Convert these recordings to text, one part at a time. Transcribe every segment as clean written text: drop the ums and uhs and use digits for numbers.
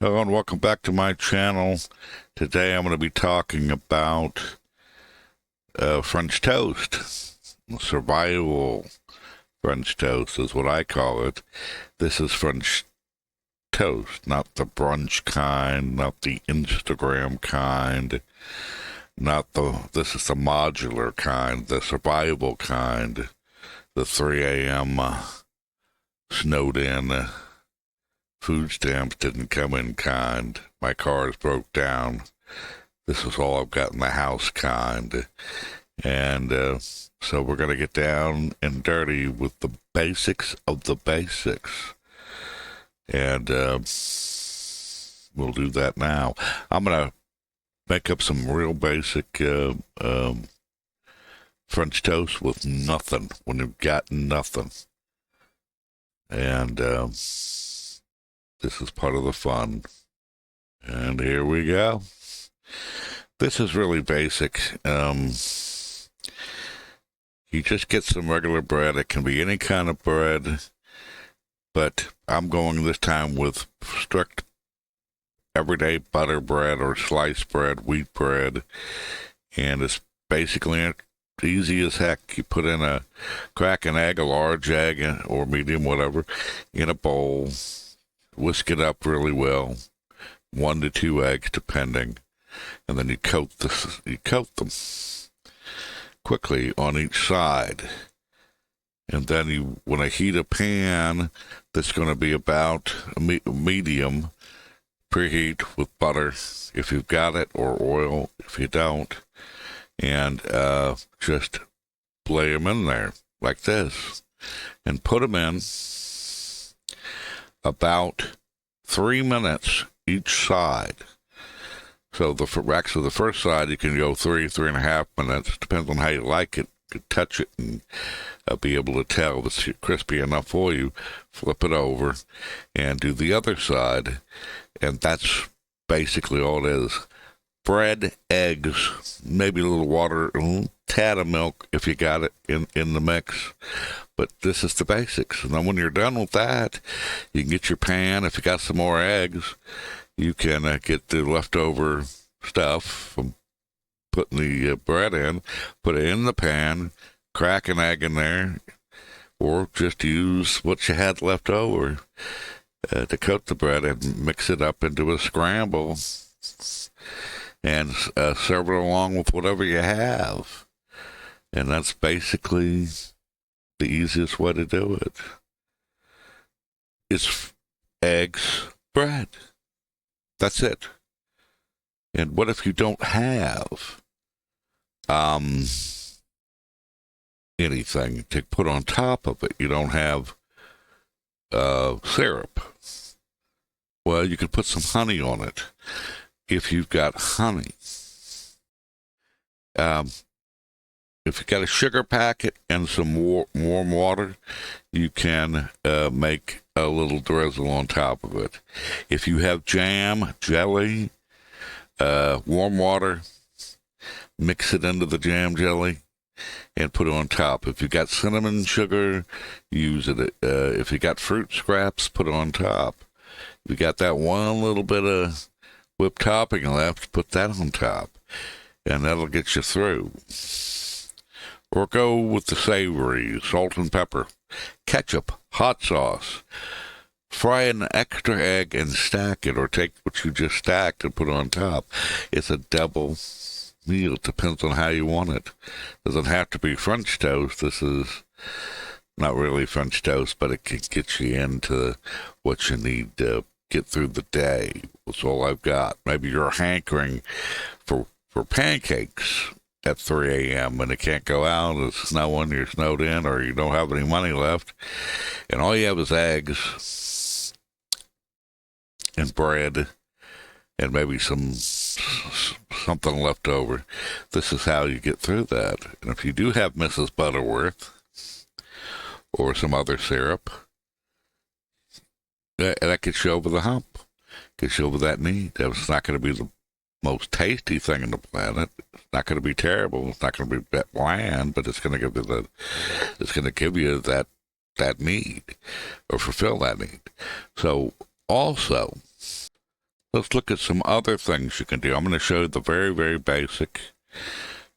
Hello and welcome back to my channel. Today I'm going to be talking about French toast. Survival French toast is what I call it. This is French toast, not the brunch kind, not the Instagram kind, this is the modular kind, the survival kind, the 3 a.m. Snowed in. Food stamps didn't come in kind. My cars broke down. This is all I've got in the house kind. And so we're going to get down and dirty with the basics of the basics. And we'll do that now. I'm going to make up some real basic French toast with nothing, when you've got nothing. And this is part of the fun. And here we go. This is really basic. You just get some regular bread. It can be any kind of bread, but I'm going this time with strict everyday butter bread or sliced bread, wheat bread, and it's basically easy as heck. You put in crack an egg, a large egg or medium, whatever, in a bowl. Whisk it up really well, 1 to 2 eggs depending, and then you coat them quickly on each side. And then you want to heat a pan that's going to be about medium, preheat with butter if you've got it, or oil if you don't, and just lay them in there like this, and put them in about 3 minutes each side. So the first side you can go 3.5 minutes, depends on how you like it. You can touch it and be able to tell if it's crispy enough for you. Flip it over and do the other side, and that's basically all it is. Bread, eggs, maybe a little water, a little tad of milk if you got it in the mix. But this is the basics. And then when you're done with that, you can get your pan. If you got some more eggs, you can get the leftover stuff from putting the bread in, put it in the pan, crack an egg in there, or just use what you had left over to coat the bread and mix it up into a scramble and serve it along with whatever you have. And that's basically the easiest way to do it. It's eggs, bread. That's it. And what if you don't have anything to put on top of it? You don't have syrup. Well, you could put some honey on it if you've got honey. If you got a sugar packet and some warm water, you can make a little drizzle on top of it. If you have jam, jelly, warm water, mix it into the jam jelly and put it on top. If you got cinnamon sugar, use it. If you got fruit scraps, put it on top. If you got that one little bit of whipped topping left, put that on top, and that'll get you through. Or go with the savory, salt and pepper, ketchup, hot sauce. Fry an extra egg and stack it, or take what you just stacked and put on top. It's a double meal. It depends on how you want it. Doesn't have to be French toast. This is not really French toast, but it can get you into what you need to get through the day. That's all I've got. Maybe you're hankering for pancakes at 3 a.m. and it can't go out, it's snowing, you're snowed in, or you don't have any money left, and all you have is eggs and bread and maybe something left over. This is how you get through that. And if you do have Mrs. Butterworth or some other syrup, that gets you over the hump, gets you over that need. It's not going to be the most tasty thing on the planet. It's not going to be terrible. It's not going to be that bland, but it's going to give you that need, or fulfill that need. So also, let's look at some other things you can do. I'm going to show you the very, very basic.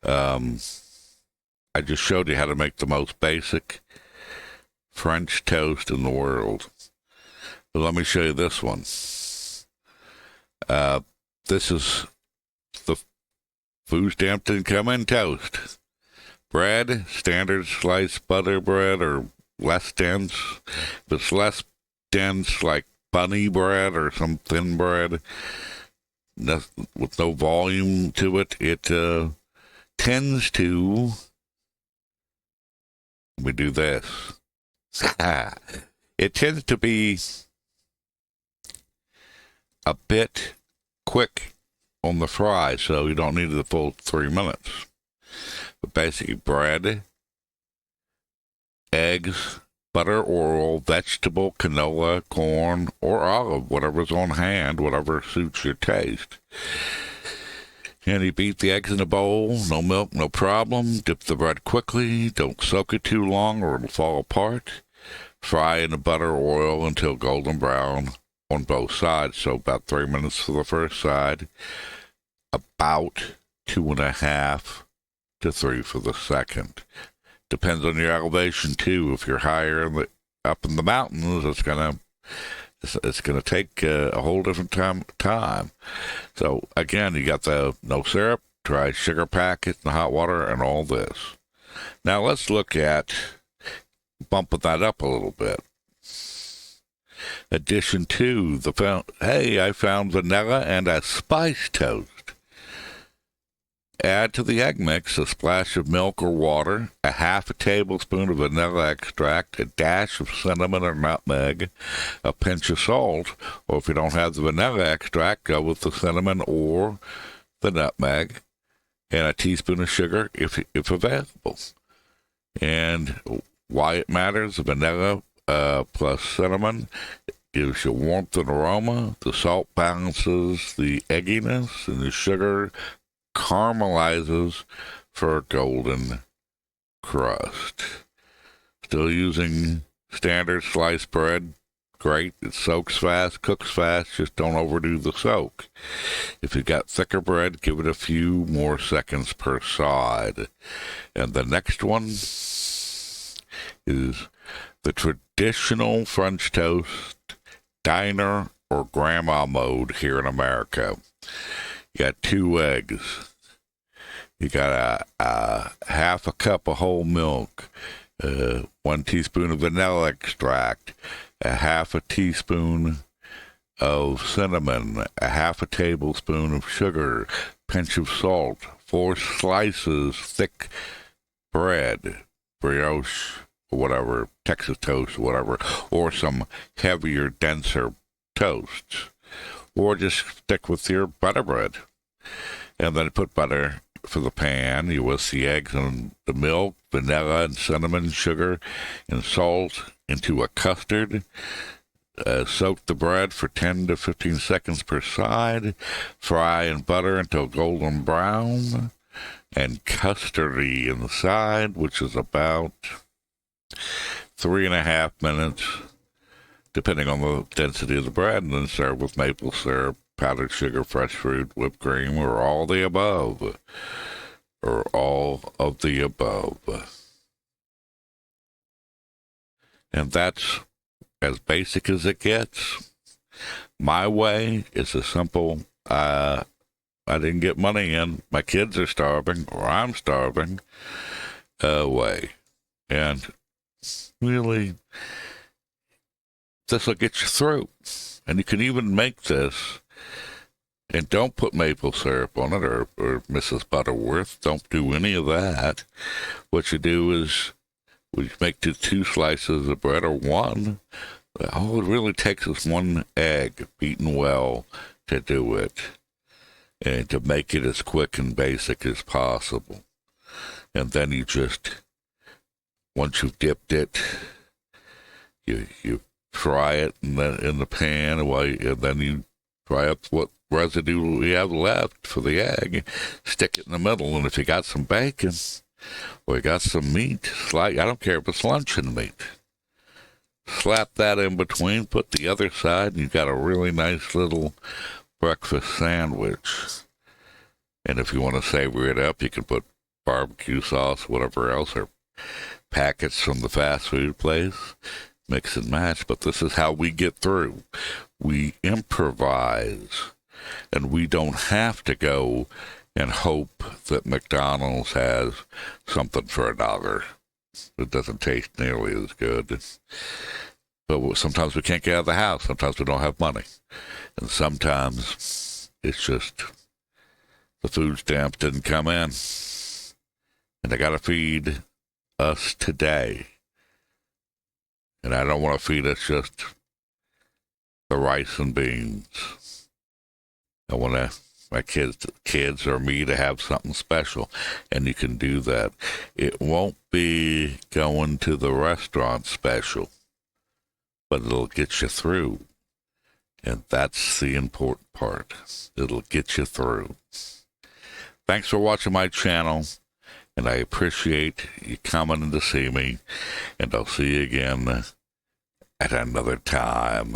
I just showed you how to make the most basic French toast in the world. But let me show you this one. This is the food stamp didn't come in toast. Bread, standard sliced butter bread or less dense. If it's less dense, like bunny bread or some thin bread with no volume to it, it tends to, we do this. It tends to be a bit quick on the fry, so you don't need the full 3 minutes. But basically, bread, eggs, butter, oil, vegetable, canola, corn, or olive, whatever's on hand, whatever suits your taste. And you beat the eggs in a bowl, no milk, no problem. Dip the bread quickly, don't soak it too long or it'll fall apart. Fry in the butter or oil until golden brown on both sides, so about 3 minutes for the first side, about 2.5 to 3 for the second. Depends on your elevation too. If you're higher up in the mountains, it's gonna take a whole different time. So again, you got the no syrup, dry sugar packet, and hot water, and all this. Now let's look at bumping that up a little bit. Addition to I found vanilla and a spice toast. Add to the egg mix a splash of milk or water, a half a tablespoon of vanilla extract, a dash of cinnamon or nutmeg, a pinch of salt, or if you don't have the vanilla extract, go with the cinnamon or the nutmeg, and a teaspoon of sugar if available. And why it matters, the vanilla plus cinnamon gives you warmth and aroma, the salt balances the egginess, and the sugar caramelizes for a golden crust. Still using standard sliced bread, great. It soaks fast, cooks fast, just don't overdo the soak. If you got thicker bread, give it a few more seconds per side. And the next one is the traditional French toast, diner or grandma mode here in America. You got 2 eggs. You got a half a cup of whole milk, 1 teaspoon of vanilla extract, a half a teaspoon of cinnamon, a half a tablespoon of sugar, pinch of salt, 4 slices thick bread, brioche, or whatever, Texas toast, whatever, or some heavier, denser toasts. Or just stick with your butter bread. And then put butter for the pan. You whisk the eggs and the milk, vanilla and cinnamon, sugar, and salt into a custard. Soak the bread for 10 to 15 seconds per side. Fry in butter until golden brown and custardy inside, which is about 3.5 minutes, depending on the density of the bread, and then serve with maple syrup, powdered sugar, fresh fruit, whipped cream, or all the above. Or all of the above. And that's as basic as it gets. My way is a simple, I didn't get money in, my kids are starving, or I'm starving, way. And really, this will get you through. And you can even make this, and don't put maple syrup on it or Mrs. Butterworth. Don't do any of that. What you do is, we make 2 slices of bread, or 1. All it really takes is 1 egg, beaten well, to do it, and to make it as quick and basic as possible. And then you just, once you've dipped it, you fry it in the pan, and then you fry up what residue you have left for the egg, stick it in the middle, and if you got some bacon or you got some meat, I don't care if it's luncheon meat, slap that in between, put the other side, and you got a really nice little breakfast sandwich. And if you want to savory it up, you can put barbecue sauce, whatever else, or packets from the fast food place. Mix and match. But this is how we get through. We improvise. And we don't have to go and hope that McDonald's has something for $1. It doesn't taste nearly as good. But sometimes we can't get out of the house. Sometimes we don't have money. And sometimes it's just the food stamps didn't come in. And they got to feed us today. And I don't want to feed us just the rice and beans. I want my kids or me to have something special. And you can do that. It won't be going to the restaurant special, but it'll get you through. And that's the important part. It'll get you through. Thanks for watching my channel, and I appreciate you coming in to see me, and I'll see you again at another time.